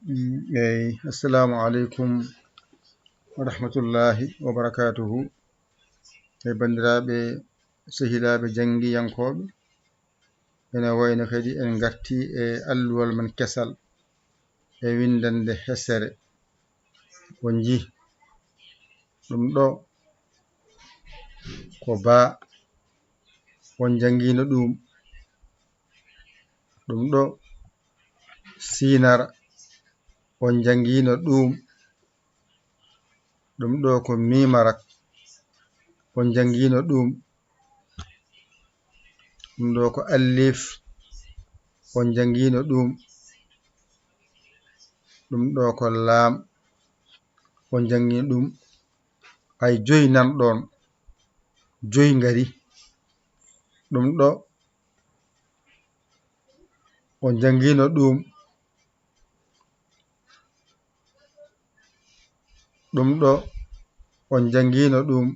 Assalamu alaikum wa rahmatullahi wa barakatuhu. Bandiraɓe sehilaaɓe jangiyankoɓe, ene wayno kadi en garti e alluwal men kesal e windande hesere on ji ɗum ɗo ko ba on jangino ɗum ɗo sinara on jangino ɗum ɗo ko mimarak on jangino ɗum ɗo ko allif on jangino ɗum ɗo ko lam on jangino ɗum. Hay joyi nan ɗon, joyi ngari ɗum ɗo on jangino ɗum ɗo on jangino ɗum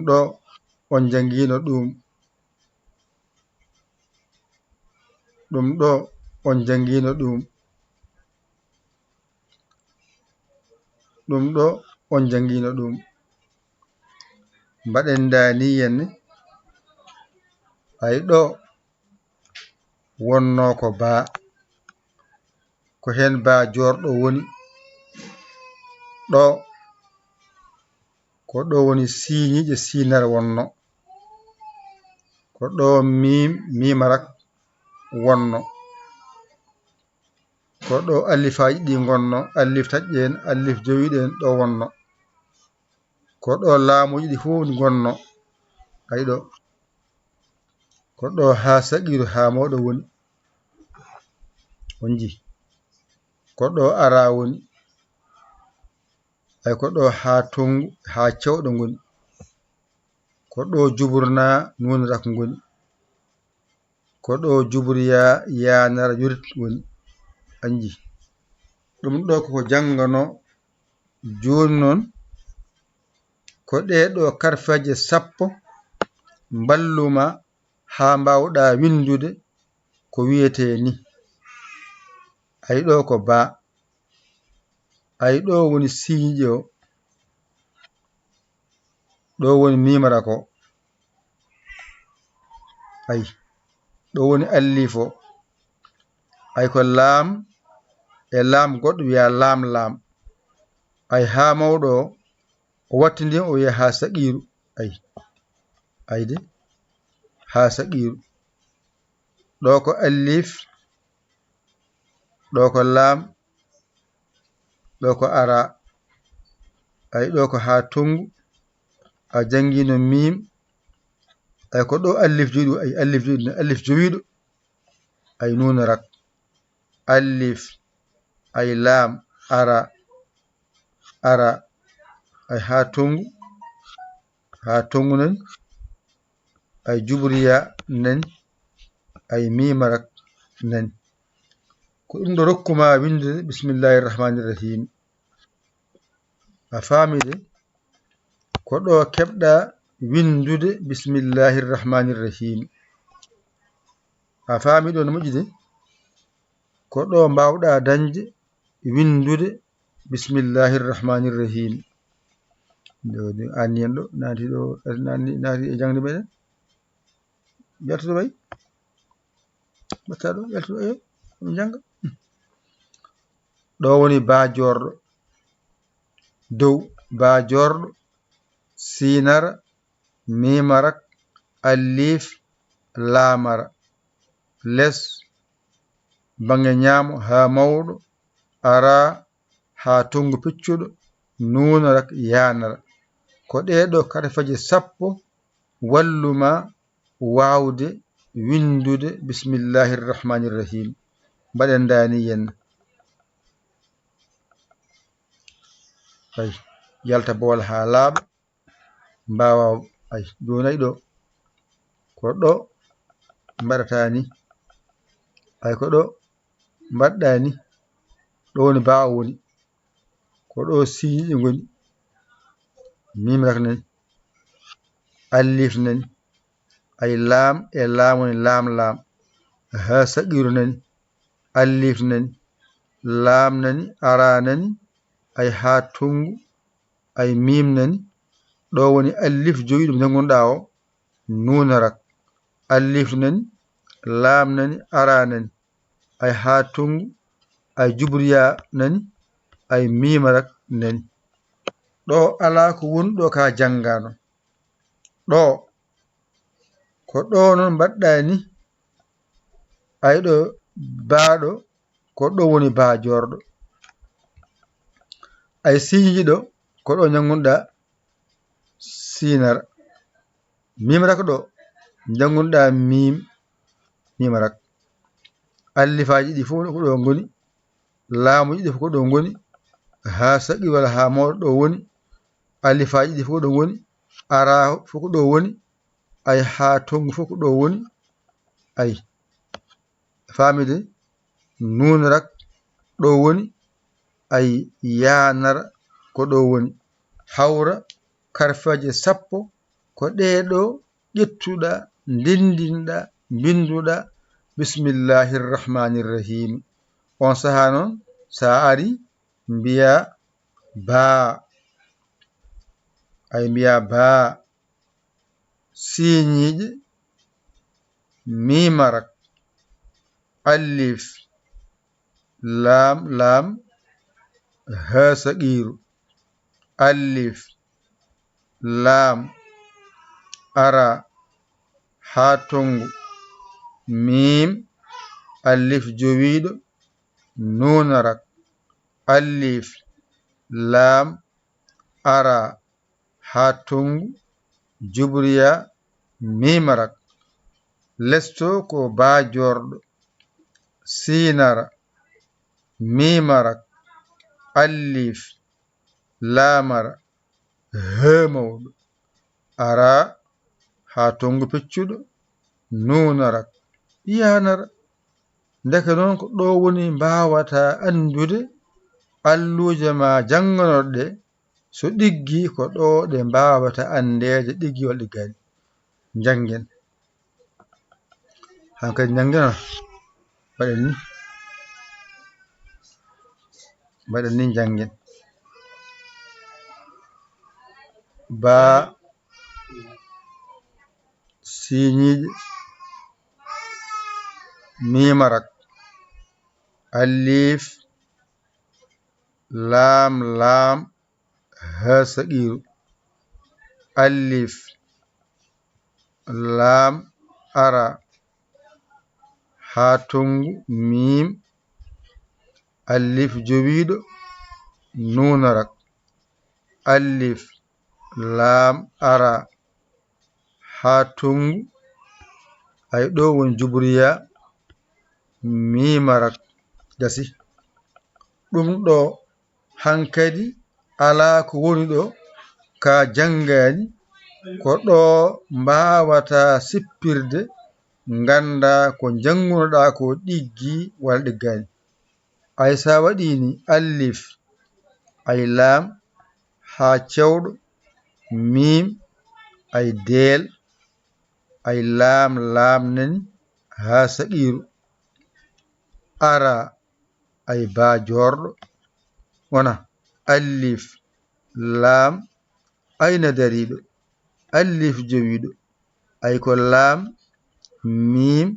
ɗo on jangino ɗum ɗo on jangino ɗum ɗo on jangino ɗum. Mbaɗen daniyen hay ɗo wonno ko ba, ko hen ba jorɗo woni ɗo, ko ɗo woni siñiƴe sinare wonno, ko ɗo mimarak wonno, ko ɗo alifaji ɗi gonno, alif taƴƴe en, alif jowiɗe en ɗo wonno, ko ɗo laamuji ɗi fof gonno. Hayɗo ko ɗo ha saqiru ha mawɗo woni on ji, ko ɗo ara woni, ay ko ɗo ha tongu ha cewɗo ngoni, ko ɗo juburna nunrak ngoni, ko ɗo juburya yanara yurit woni anji. Ɗum ɗo koko jangano joni noon ko ɗeɗo karfaje 10 balluma ha mbawɗa windude ko wiyete ni. Ay ɗo ko ba, ay ɗo woni siñiƴe o, ɗo woni mimara ko, ay ɗo woni allif o, ay ko lam e lam goɗɗo wiya lam. Ay ha mawɗo o wattindi o wiya ha saqiru. Ayde ha saqiru, ɗo ko allif, ɗo ko lam, ɗo ko ara, ay ɗo ko ha tongu a jangino mim, ay ko ɗo alif jowiɗo, ay alif jowiɗo, ay nunarak, alif, ay lam, ara, ay ha tongu nani, ay juburya nani, ay mimarak nani. Ko ɗum ɗo rokkuma windude bismillahir rahmanir rahim. A faami de, ko ɗo keɓɗa windude bismillahir rahmanir rahim. A faami ɗo no moƴƴi de, ko ɗo mbawɗa dañde windude bismillahir rahmanir rahim. Anniyen ɗo naati ɗo, naati e jangde meɗen yaltude way batta ɗo yaltude ayo ɗum janga. Ɗo woni ba jorɗo, dow ba jorɗo, sinara, mimarak, allif, lamara, les bange ñaamo ha mawɗo, ara ha tongu peccuɗo, nunarak, yanara. Ko ɗeɗo karfaje 10 walluma wawde windude bismillahir rahmanir rahim. Mbaɗen daniyen ay yalta bowal ha laaɓa mbawa ay joni ɗo ko ɗo mbaɗata ni, ay ko ɗo mbaɗɗa ni, ɗo woni ba o woni, ko ɗo siñiƴe ngoni, mimrak nani, allif nani, ay lam e lam woni lam, ha saqiru nani, alif nani lam nani ara nani ay ha tongu ay mim nani ɗo woni alif joyi ɗum jangonɗa o nunarak alif nani lam nani ara nani ay ha tongu ay jubriya nani ay mimarak nani ɗo ala ko woni ɗo ka janngano ɗo ko ɗo noon mbaɗɗa ni ay ɗo baaɗo ko ɗo woni baajorɗo ay siñiji ɗo ko ɗo jangunɗa sinara mimarak ɗo jangunɗa mimarak allifaji ɗi fof ko ɗo ngoni laamuji ɗi fof ko ɗo ngoni ha saɗi walla ha mawɗo ɗo woni alifaji ɗi fof ko ɗo ngoni ara fof ko ɗo woni ay ha tongu fof ko ɗo woni ay famide nunarak ɗo woni ay yanara ko ɗo woni hawra karfaje sappo ko ɗeɗo ƴettuɗa ndendinɗa binduɗa bismillahirrahmanirrahim on saha noon sa ari mbiya ba ay mbiya ba siñiije mimarak alif lam ha saqiru alif lam ara ha tongu mim alif jowiɗo nunarak alif lam ara ha tongu jubriya mimarak lesto ko bajorɗo sinara mimarak alif lamara hemawɗo ara ha tongu peccuɗo nunarak yanara ndeke noon ko ɗo woni mbawata andude alluje ma jannganoɗe so ɗiggi ko ɗo ɗe mbawata andede ɗiggi walla ɗiggani janggen hankadi janggena mbaɗen ni janggen ba siñiije mimarak alif lam ha saqiru alif lam ara ha tongu mim alif jowiɗo nunarak alif lam ara ha tongu ay ɗo woni jubriya mimarak gasi ɗum ɗo hankadi ala ko woni ɗo ka janngani ko ɗo mbawata sippirde ganda ko jangunoɗa ko ɗiggi walla ɗiggani ay sa waɗini alif ay lam ha cewɗo mim ay del ay lam nani ha saqiru ara ay bajorɗo wona alif lam ayna dariɗo alif jowiɗo ay ko lam mim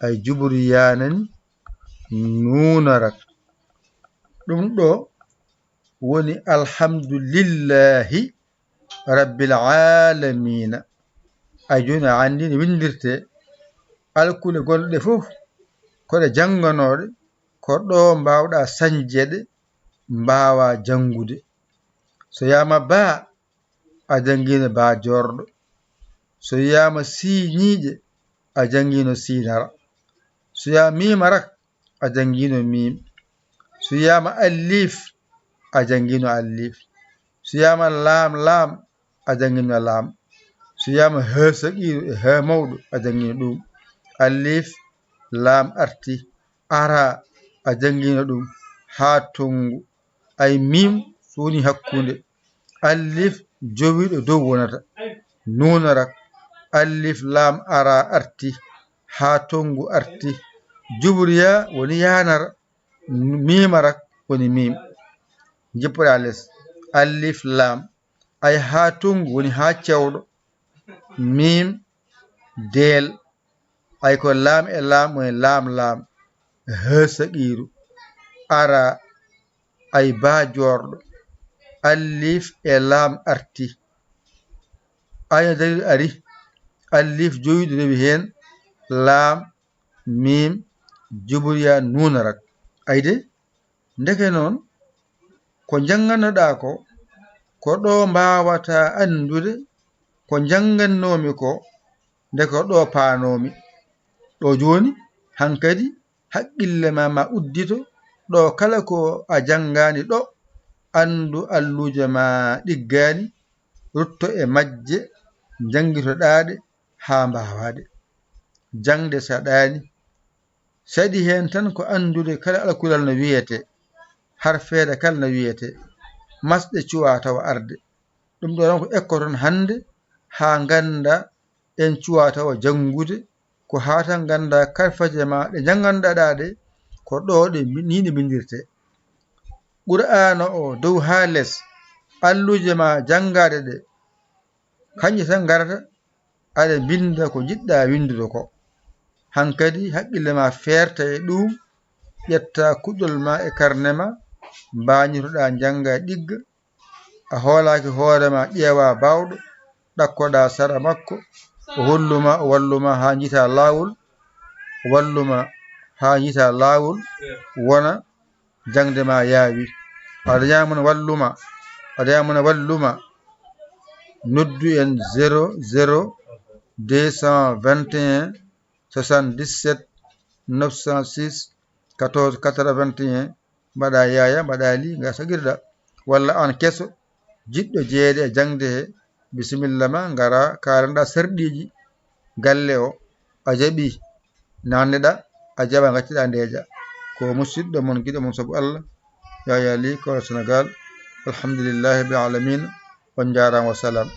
ay jubriya nani nunarak ɗum ɗo woni alhamdulillahi rabbil alamina ay joni a andi no windirte alkule gonɗe fof koɗe jannganoɗe ko ɗo mbawɗa sañjeɗe mbawa jangude so yama ba a janngino bajorɗo so yama siñiije a janngino sinara so yama mimarak a janngino mim so yama alif a janngino alif so yama lam a janngino lam so yama ha saqiru e ha mawɗo a janngino ɗum alif lam arti ara a janngino ɗum ha tongu ay mim so woni hakkunde alif jowiɗo dow wonata nunarak alif lam ara arti ha tongu arti juburiya woni yanara mimara woni mim jippoɗa less alif lam ay ha tungu woni ha cewɗo mim del ay ko lam e lam woni lam lam he saqiru ara ay ba jorɗo alif e lam arti aya dalil ari alif joyɗo rewi hen lam mim juburiya nunarak ayde ndeke noon ko janganoɗa ko ɗo mbawata andude ko jangannomi ko ndeko ɗo panomi ɗo joni hankkadi haqqille ma uddito ɗo kala ko a janggani ɗo andu alluje ma ɗiggani rutto e majje janguitoɗaɗe ha mbawade jangde saɗani saɗi hen tan ko andude kala alkulal no wiyete harfeede kala no wiyete masɗe cuwa tawa arde ɗum ɗo tan ko ekkoton hande ha ganda en cuwa tawa jangude ko ha tan ganda karfaje ma ɗe janganɗaɗa ɗe ko ɗo ɗe ni ɗe bindirte qur'ana o dow ha less alluje ma jangade ɗe kanje tan garata aɗa binda ko jiɗɗa windude ko hankkadi haqqille ma ferta e ɗum ƴetta kuɗɗol ma e karne ma mbañitoɗa jangga ɗigga a hoolaki hoorema ƴeewa bawɗo ɗakkoɗa sara makko o holluma o walluma ha jiita lawol walluma ha jiita lawol wona jangde ma yaawi aɗa yamuna walluma noddu en 00 221 77 906 14 81 mbaɗa yaya mbaɗa li ga saguirɗa walla an kesso jiɗɗo jeeyede e jangde he bisimilla ma gara kalanɗa sarɗiji galle o a jaaɓi nanneɗa a jaɓa gacciɗa ndeeja ko musidɗo moon guiɗo moon saabu Allah Yaya Ly Kowal Sénégal alhamdulillahi rabbil alamina on jarama wa salam